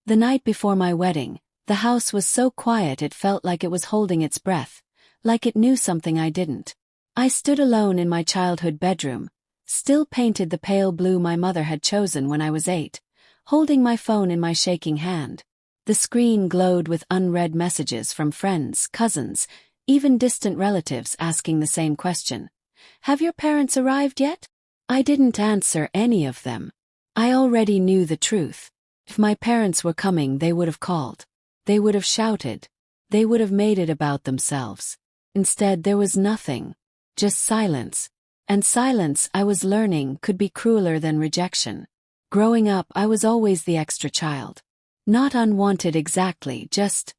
The night before my wedding, the house was so quiet it felt like it was holding its breath, like it knew something I didn't. I stood alone in my childhood bedroom, still painted the pale blue my mother had chosen when I was 8, holding my phone in my shaking hand. The screen glowed with unread messages from friends, cousins, even distant relatives asking the same question. Have your parents arrived yet? I didn't answer any of them. I already knew the truth. If my parents were coming, they would have called. They would have shouted. They would have made it about themselves. Instead, there was nothing. Just silence. And silence, I was learning, could be crueler than rejection. Growing up, I was always the extra child. Not unwanted exactly, just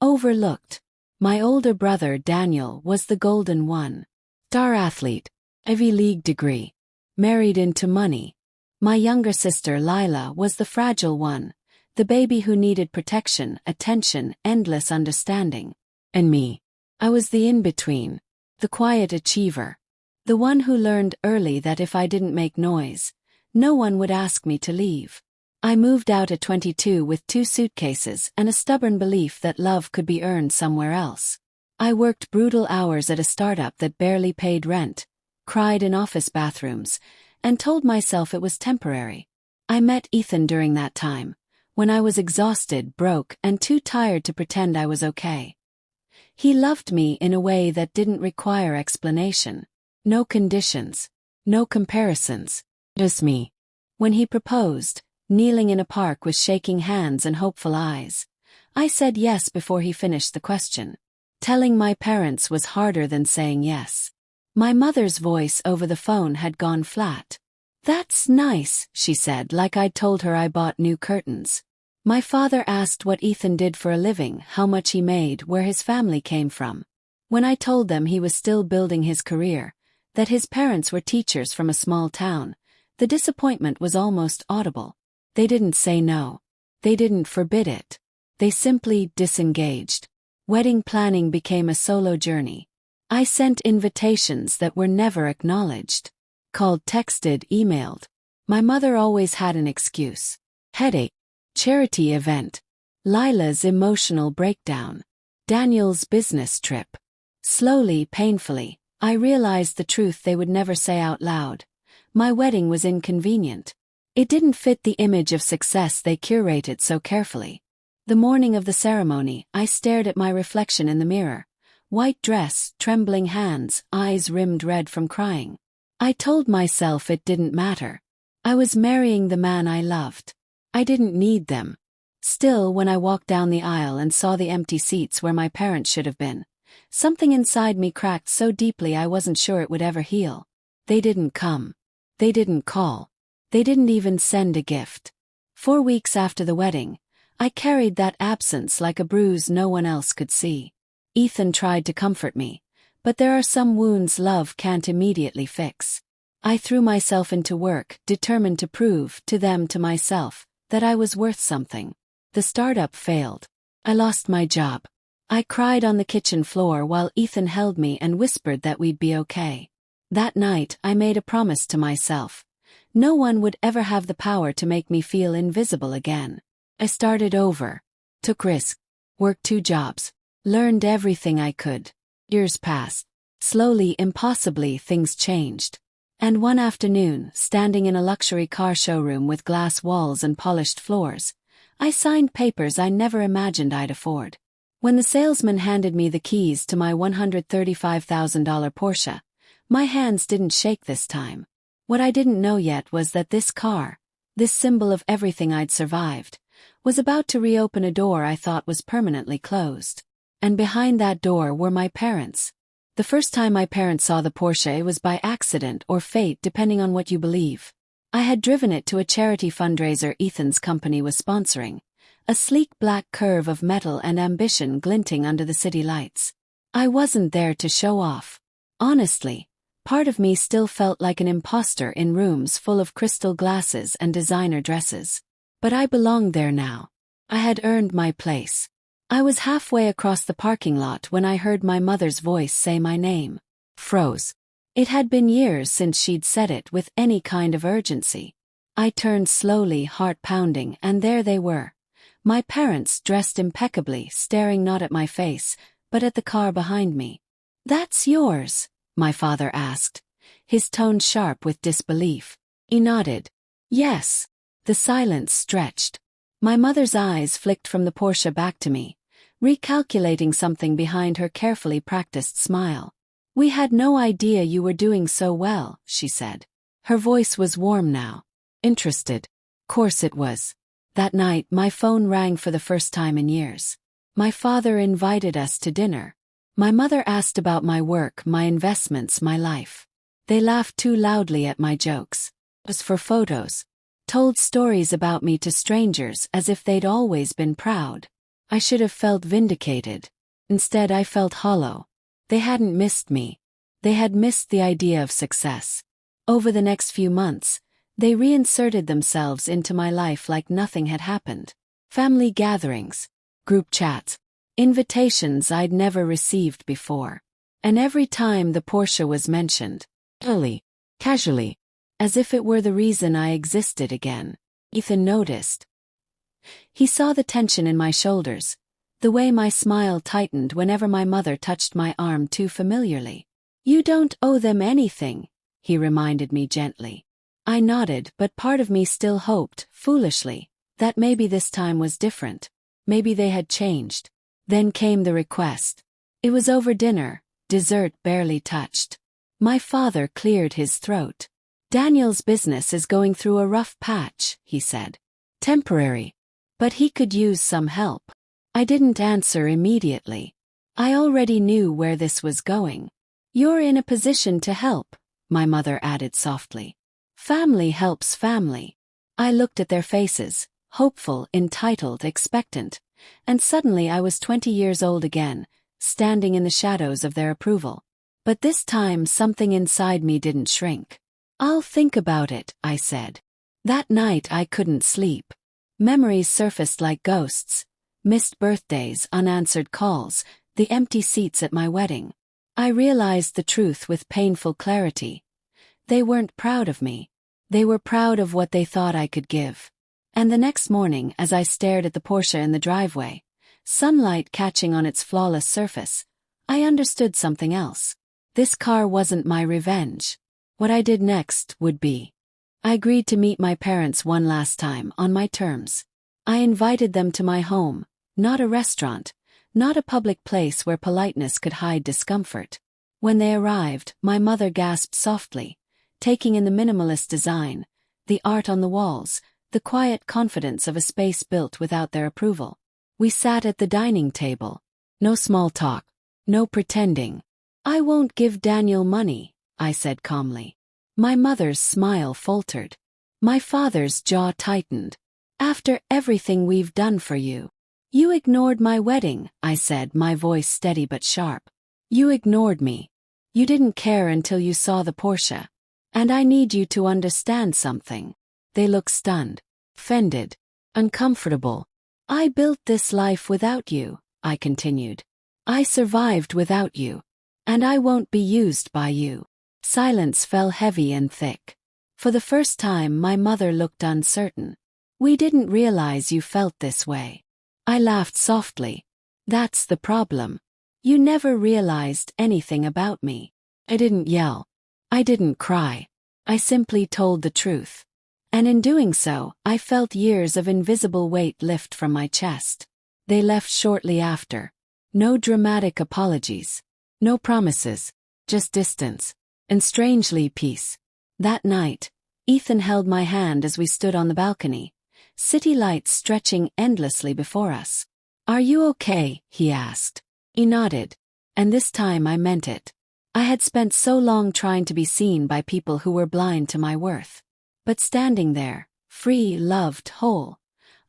overlooked. My older brother, Daniel, was the golden one. Star athlete, Ivy League degree, married into money. My younger sister, Lila, was the fragile one, the baby who needed protection, attention, endless understanding. And me. I was the in-between, the quiet achiever. The one who learned early that if I didn't make noise, no one would ask me to leave. I moved out at 22 with 2 suitcases and a stubborn belief that love could be earned somewhere else. I worked brutal hours at a startup that barely paid rent, cried in office bathrooms, and told myself it was temporary. I met Ethan during that time, when I was exhausted, broke, and too tired to pretend I was okay. He loved me in a way that didn't require explanation. No conditions. No comparisons. Just me. When he proposed, kneeling in a park with shaking hands and hopeful eyes, I said yes before he finished the question. Telling my parents was harder than saying yes. My mother's voice over the phone had gone flat. That's nice, she said, like I'd told her I bought new curtains. My father asked what Ethan did for a living, how much he made, where his family came from. When I told them he was still building his career, that his parents were teachers from a small town, the disappointment was almost audible. They didn't say no. They didn't forbid it. They simply disengaged. Wedding planning became a solo journey. I sent invitations that were never acknowledged. Called, texted, emailed. My mother always had an excuse. Headache. Charity event. Lila's emotional breakdown. Daniel's business trip. Slowly, painfully, I realized the truth they would never say out loud. My wedding was inconvenient. It didn't fit the image of success they curated so carefully. The morning of the ceremony, I stared at my reflection in the mirror. White dress, trembling hands, eyes rimmed red from crying. I told myself it didn't matter. I was marrying the man I loved. I didn't need them. Still, when I walked down the aisle and saw the empty seats where my parents should have been, something inside me cracked so deeply I wasn't sure it would ever heal. They didn't come. They didn't call. They didn't even send a gift. 4 weeks after the wedding, I carried that absence like a bruise no one else could see. Ethan tried to comfort me, but there are some wounds love can't immediately fix. I threw myself into work, determined to prove to them, to myself, that I was worth something. The startup failed. I lost my job. I cried on the kitchen floor while Ethan held me and whispered that we'd be okay. That night, I made a promise to myself. No one would ever have the power to make me feel invisible again. I started over. Took risks. Worked 2 jobs. Learned everything I could. Years passed. Slowly, impossibly, things changed. And one afternoon, standing in a luxury car showroom with glass walls and polished floors, I signed papers I never imagined I'd afford. When the salesman handed me the keys to my $135,000 Porsche, my hands didn't shake this time. What I didn't know yet was that this car, this symbol of everything I'd survived, was about to reopen a door I thought was permanently closed. And behind that door were my parents. The first time my parents saw the Porsche, it was by accident or fate, depending on what you believe. I had driven it to a charity fundraiser Ethan's company was sponsoring, a sleek black curve of metal and ambition glinting under the city lights. I wasn't there to show off. Honestly, part of me still felt like an imposter in rooms full of crystal glasses and designer dresses. But I belonged there now. I had earned my place. I was halfway across the parking lot when I heard my mother's voice say my name. Froze. It had been years since she'd said it with any kind of urgency. I turned slowly, heart pounding, and there they were, My parents, dressed impeccably, staring not at my face, but at the car behind me. "That's yours?" my father asked, his tone sharp with disbelief. He nodded. "Yes." The silence stretched. My mother's eyes flicked from the Porsche back to me, recalculating something behind her carefully practiced smile. "We had no idea you were doing so well," she said. Her voice was warm now. Interested. Course it was. That night, my phone rang for the first time in years. My father invited us to dinner. My mother asked about my work, my investments, my life. They laughed too loudly at my jokes. As for photos, told stories about me to strangers as if they'd always been proud. I should have felt vindicated. Instead, I felt hollow. They hadn't missed me. They had missed the idea of success. Over the next few months, they reinserted themselves into my life like nothing had happened. Family gatherings, group chats, invitations I'd never received before. And every time the Porsche was mentioned, casually, as if it were the reason I existed again. Ethan noticed. He saw the tension in my shoulders, the way my smile tightened whenever my mother touched my arm too familiarly. "You don't owe them anything," he reminded me gently. I nodded, but part of me still hoped, foolishly, that maybe this time was different. Maybe they had changed. Then came the request. It was over dinner, dessert barely touched. My father cleared his throat. "Daniel's business is going through a rough patch," he said. "Temporary. But he could use some help." I didn't answer immediately. I already knew where this was going. "You're in a position to help," my mother added softly. "Family helps family." I looked at their faces, hopeful, entitled, expectant, and suddenly I was 20 years old again, standing in the shadows of their approval. But this time something inside me didn't shrink. "I'll think about it," I said. That night I couldn't sleep. Memories surfaced like ghosts. Missed birthdays, unanswered calls, the empty seats at my wedding. I realized the truth with painful clarity. They weren't proud of me. They were proud of what they thought I could give. And the next morning, as I stared at the Porsche in the driveway, sunlight catching on its flawless surface, I understood something else. This car wasn't my revenge. What I did next would be. I agreed to meet my parents one last time, on my terms. I invited them to my home, not a restaurant, not a public place where politeness could hide discomfort. When they arrived, my mother gasped softly, taking in the minimalist design, the art on the walls, the quiet confidence of a space built without their approval. We sat at the dining table. No small talk. No pretending. "I won't give Daniel money," I said calmly. My mother's smile faltered. My father's jaw tightened. "After everything we've done for you." "You ignored my wedding," I said, my voice steady but sharp. "You ignored me. You didn't care until you saw the Porsche. And I need you to understand something." They looked stunned, offended, uncomfortable. "I built this life without you," I continued. "I survived without you. And I won't be used by you." Silence fell heavy and thick. For the first time, my mother looked uncertain. "We didn't realize you felt this way." I laughed softly. "That's the problem. You never realized anything about me." I didn't yell. I didn't cry. I simply told the truth. And in doing so, I felt years of invisible weight lift from my chest. They left shortly after. No dramatic apologies. No promises. Just distance. And strangely, peace. That night, Ethan held my hand as we stood on the balcony, city lights stretching endlessly before us. "Are you okay?" he asked. He nodded. And this time I meant it. I had spent so long trying to be seen by people who were blind to my worth. But standing there, free, loved, whole,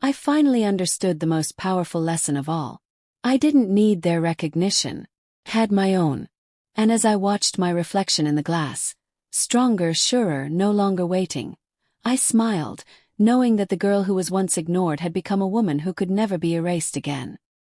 I finally understood the most powerful lesson of all. I didn't need their recognition. I had my own. And as I watched my reflection in the glass, stronger, surer, no longer waiting, I smiled, knowing that the girl who was once ignored had become a woman who could never be erased again.